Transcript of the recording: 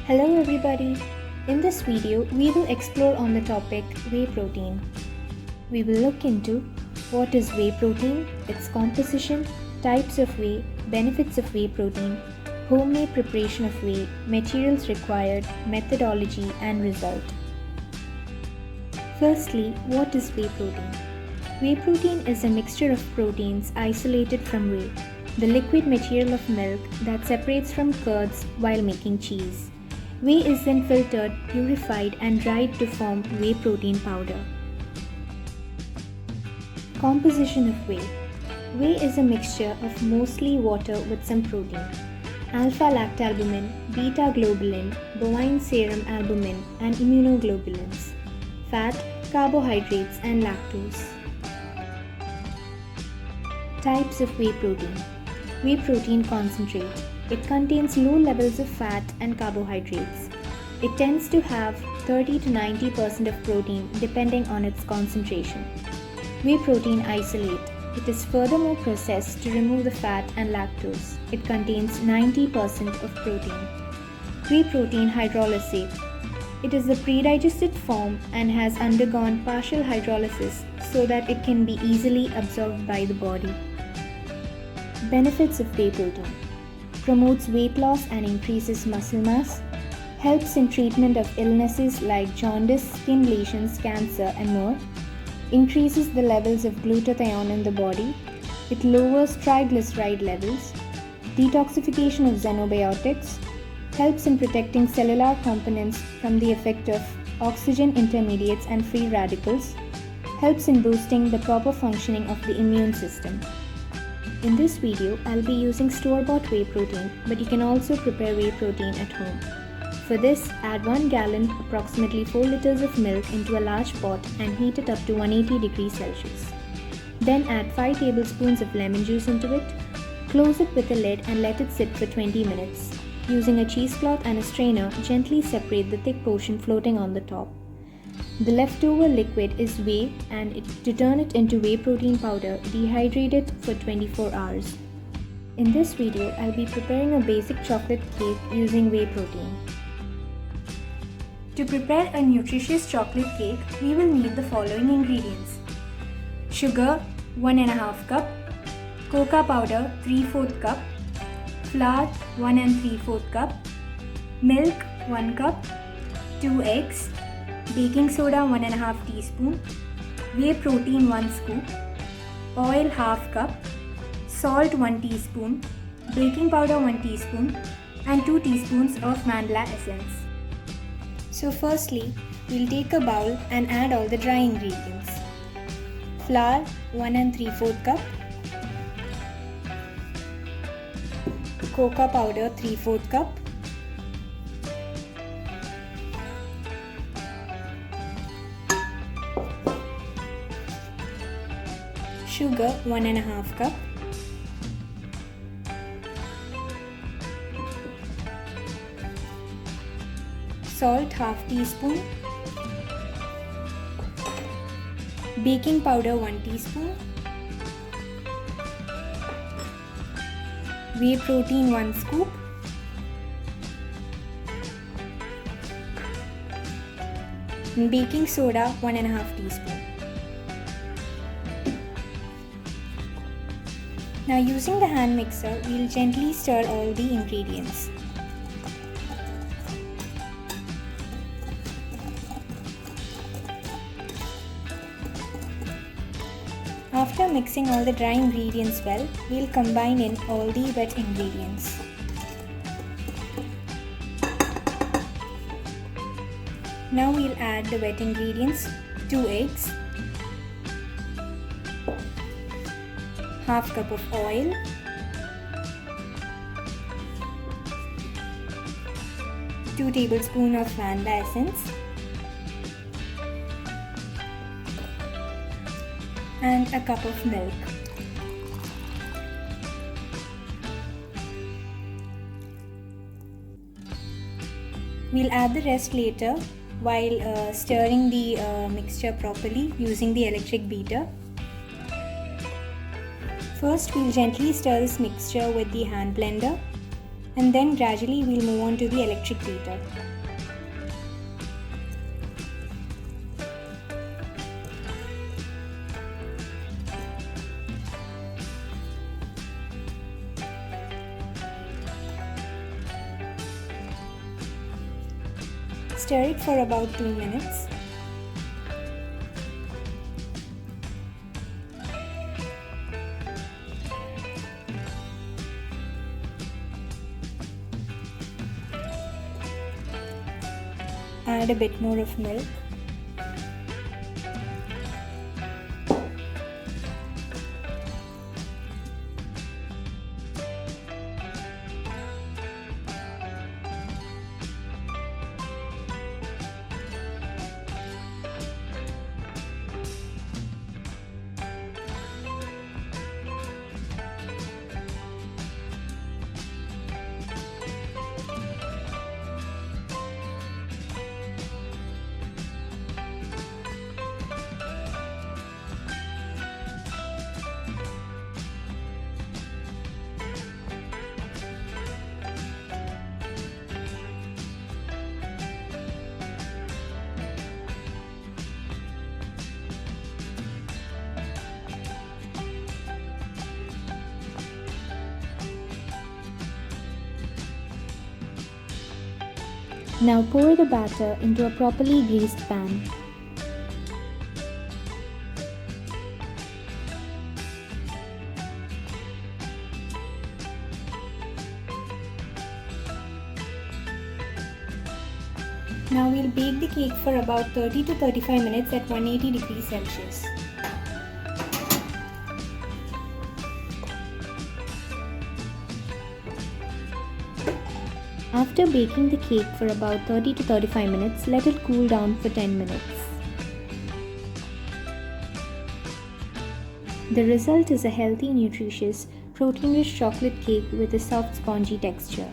Hello everybody! In this video, we will explore on the topic whey protein. We will look into what is whey protein, its composition, types of whey, benefits of whey protein, homemade preparation of whey, materials required, methodology and result. Firstly, what is whey protein? Whey protein is a mixture of proteins isolated from whey, the liquid material of milk that separates from curds while making cheese. Whey is then filtered, purified and dried to form whey protein powder. Composition of whey. Whey is a mixture of mostly water with some protein. Alpha-lactalbumin, beta-globulin, bovine serum albumin and immunoglobulins. Fat, carbohydrates and lactose. Types of whey protein. Whey protein concentrate. It contains low levels of fat and carbohydrates. It tends to have 30 to 90% of protein depending on its concentration. Whey protein isolate. It is furthermore processed to remove the fat and lactose. It contains 90% of protein. Whey protein hydrolysate. It is a pre-digested form and has undergone partial hydrolysis so that it can be easily absorbed by the body. Benefits of whey protein. Promotes weight loss and increases muscle mass, helps in treatment of illnesses like jaundice, skin lesions, cancer and more, increases the levels of glutathione in the body, it lowers triglyceride levels, detoxification of xenobiotics, helps in protecting cellular components from the effect of oxygen intermediates and free radicals, helps in boosting the proper functioning of the immune system. In this video, I'll be using store-bought whey protein, but you can also prepare whey protein at home. For this, add 1 gallon, approximately 4 liters of milk into a large pot and heat it up to 180 degrees Celsius. Then add 5 tablespoons of lemon juice into it, close it with a lid and let it sit for 20 minutes. Using a cheesecloth and a strainer, gently separate the thick portion floating on the top. The leftover liquid is whey and to turn it into whey protein powder, dehydrate it for 24 hours. In this video, I'll be preparing a basic chocolate cake using whey protein. To prepare a nutritious chocolate cake, we will need the following ingredients. Sugar 1.5 cup, cocoa powder 3/4 cup, flour 1 3/4 cup, milk 1 cup, 2 eggs, baking soda 1.5 teaspoon, whey protein 1 scoop, oil 1/2 cup, salt 1 teaspoon, baking powder 1 teaspoon and 2 teaspoons of vanilla essence. So firstly, we'll take a bowl and add all the dry ingredients. Flour 1 3/4 cup, cocoa powder 3/4 cup, sugar 1.5 cup, salt 1/2 teaspoon, baking powder 1 teaspoon, whey protein 1 scoop, and baking soda 1.5 teaspoon. Now using the hand mixer, we'll gently stir all the ingredients. After mixing all the dry ingredients well, we'll combine in all the wet ingredients. Now we'll add the wet ingredients, 2 eggs, 1/2 cup of oil, 2 tablespoons of vanilla essence and a cup of milk. We'll add the rest later while stirring the mixture properly using the electric beater. First, we'll gently stir this mixture with the hand blender. and then gradually we'll move on to the electric beater. Stir it for about 2 minutes. Add a bit more of milk. Now pour the batter into a properly greased pan. Now we'll bake the cake for about 30 to 35 minutes at 180 degrees Celsius. After baking the cake for about 30 to 35 minutes, let it cool down for 10 minutes. The result is a healthy, nutritious, protein-rich chocolate cake with a soft, spongy texture.